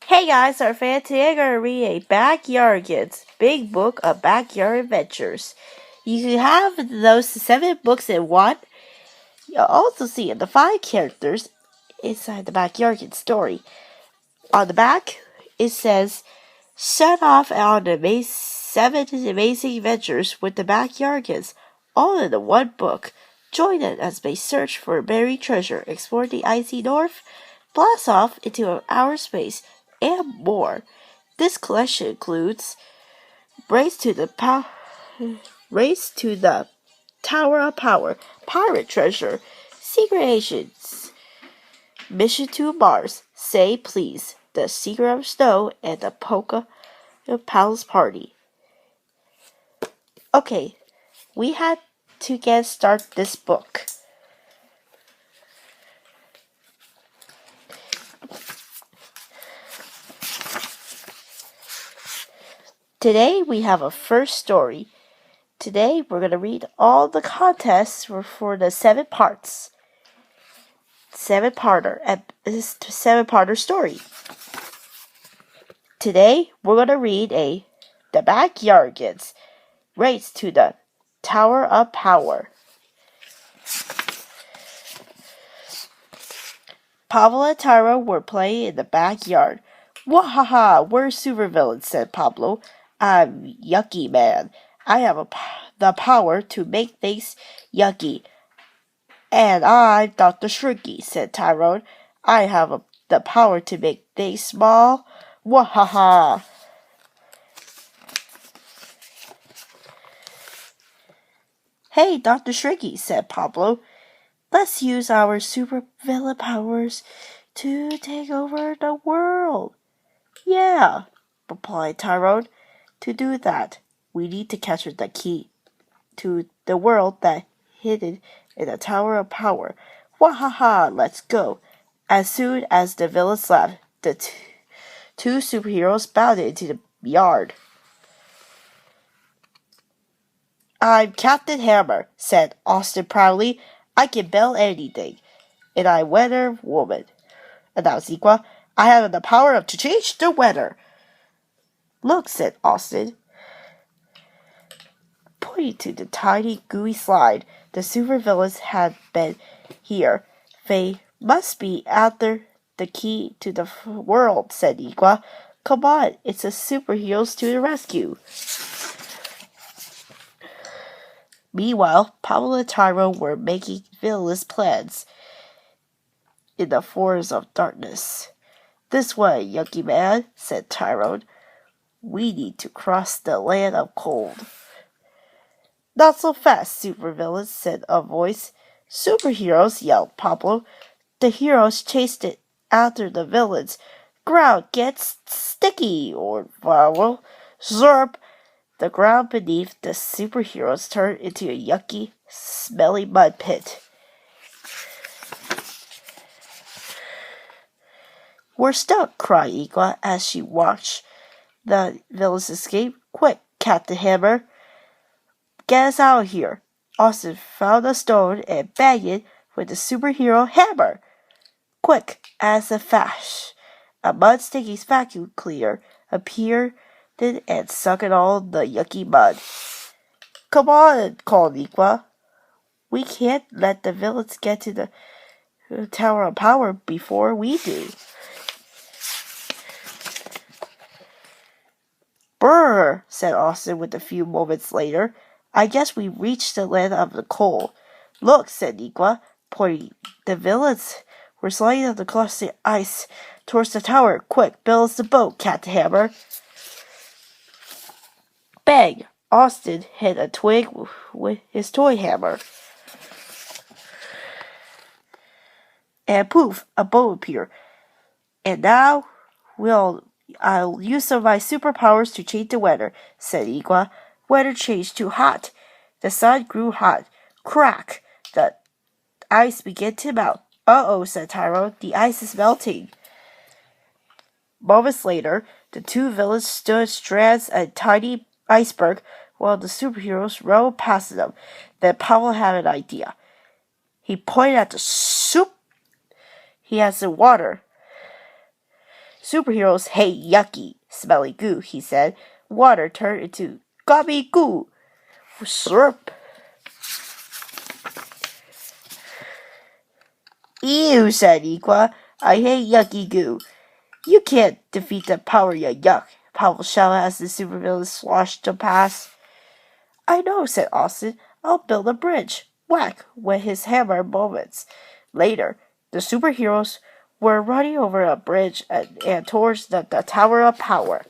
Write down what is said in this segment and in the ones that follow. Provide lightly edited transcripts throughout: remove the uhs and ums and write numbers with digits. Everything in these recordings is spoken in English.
Hey guys, our fan today I'm gonna read a Backyardigans big book of backyard adventures. You can have those 7 books in one. You'll also see the 5 characters inside the Backyardigans story. On the back, it says, "Set off on the 7 amazing adventures with the Backyardigans, all in the one book. Join us as they search for buried treasure, explore the icy north, blast off into outer space, and more." This collection includes Race to the Tower of Power, Pirate Treasure, Secret Agents, Mission to Mars, Say Please, The Secret of Snow, and the Polka Palace Party. Okay, we had to start this book. Today we have a first story. Today we're going to read all the contests for the 7 parts. 7-parter story. Today we're going to read The Backyardigans, Race to the Tower of Power. Pablo and Tyro were playing in the backyard. "Wahaha, we're supervillains," said Pablo. "I'm Yucky Man. I have the power to make things yucky." "And I'm Dr. Shrinky," said Tyrone. "I have the power to make things small. Wahaha." "Hey, Dr. Shrinky," said Pablo. "Let's use our supervillain powers to take over the world." "Yeah," replied Tyrone. "To do that, we need to capture the key to the world that hidden in the Tower of Power. Wahaha, let's go." As soon as the villains left, the two superheroes bounded into the yard. "I'm Captain Hammer," said Austin proudly. "I can build anything. And I'm Weather Woman," announced Iqua. "I have the power to change the weather." "Look," said Austin, pointing to the tiny, gooey slide. "The supervillains had been here. They must be after the key to the world," said Iqua. "Come on, it's the superheroes to the rescue." Meanwhile, Pablo and Tyro were making villainous plans in the forest of darkness. "This way, Yucky Man," said Tyrone. "We need to cross the land of cold." "Not so fast, supervillains," said a voice. "Superheroes," yelled Pablo. The heroes chased it after the villains. "Ground gets sticky," or Vowel. Zerp! The ground beneath the superheroes turned into a yucky, smelly mud pit. "We're stuck," cried Iqua as she watched the villains escape. "Quick, Captain Hammer, get us out of here." Austin found a stone and banged it with the superhero hammer. Quick as a flash, a mud-sticky vacuum cleaner appeared and sucked in all the yucky mud. "Come on," called Iqua. "We can't let the villains get to the Tower of Power before we do." "Brr," said Austin a few moments later. "I guess we reached the land of the cold." "Look," said Iqua, pointing. "The villains were sliding across the ice towards the tower. Quick, build us the boat, Captain Hammer." Bang! Austin hit a twig with his toy hammer. And poof, a boat appeared. "And now I'll use some of my superpowers to change the weather," said Iqua. Weather changed to hot. The sun grew hot. Crack! The ice began to melt. "Uh-oh," said Tyro. "The ice is melting." Moments later, the two villains stood strands a tiny iceberg while the superheroes rowed past them. Then Pablo had an idea. He pointed at the soup. He has the water. Superheroes hate yucky, smelly goo, he said. Water turned into gobby goo. Slurp. Ew, said Iqua. I hate yucky goo. You can't defeat the power of yuck, Pavel shouted as the supervillain sloshed past. I know, said Austin. I'll build a bridge. Whack went his hammer moments later. The superheroes were running over a bridge and towards the Tower of Power.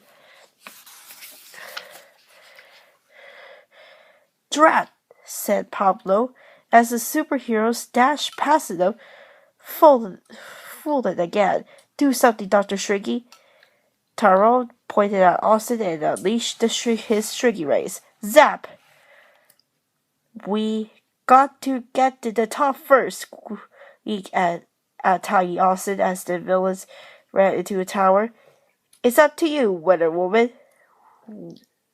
Drat, said Pablo, as the superheroes dashed past them, folded again. Do something, Dr. Shrinky. Tyrone pointed at Austin and unleashed his Shrinky rays. Zap! We got to get to the top first, squeaked at Tiny Austin as the villains ran into a tower. It's up to you, Wonder Woman.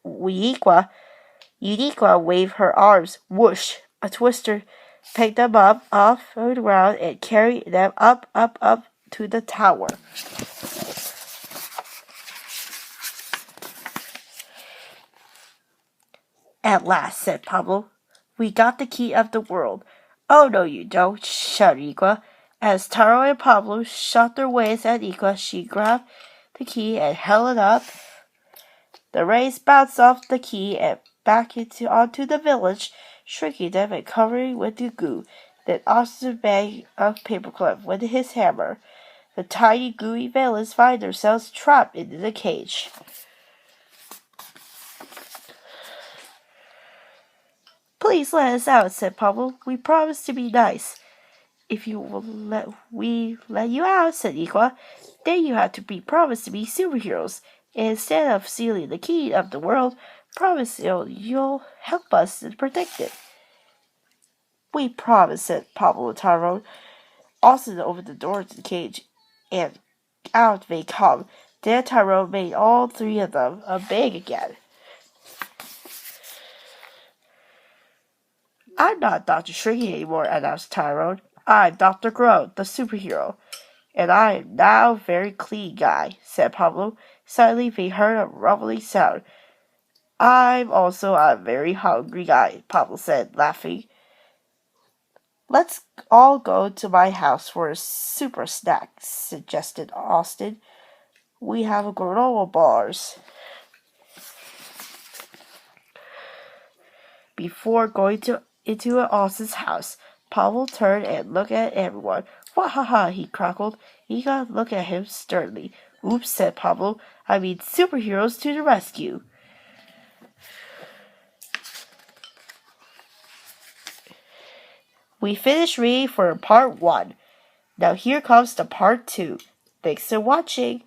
Uniqua waved her arms. Whoosh! A twister picked them up off the ground and carried them up to the tower. At last, said Pablo. We got the key of the world. Oh, no, you don't, shouted Iqua. As Taro and Pablo shot their ways at Iqua, she grabbed the key and held it up. The rays bounced off the key and back onto the village, shrinking them and covering with the goo. Then Austin's bag of paperclip with his hammer. The tiny gooey villains find themselves trapped in the cage. Please let us out, said Pablo. We promise to be nice. If you will let you out, said Iqua, then you have to be promised to be superheroes. And instead of stealing the key of the world, promise you'll help us to protect it. We promise, said Pablo and Tyrone. Austin opened the door to the cage, and out they come. Then Tyrone made all three of them big again. I'm not Dr. Shrinky anymore, announced Tyrone. I'm Dr. Grow, the superhero. And I am now very clean guy, said Pablo. Suddenly they heard a rumbling sound. I'm also a very hungry guy, Pablo said, laughing. Let's all go to my house for a super snack, suggested Austin. We have granola bars. Before going into Austin's house, Pablo turned and looked at everyone. Wahaha, he crackled. Ika looked at him sternly. Oops, said Pablo. I mean superheroes to the rescue. We finished reading for part 1. Now here comes the part 2. Thanks for watching.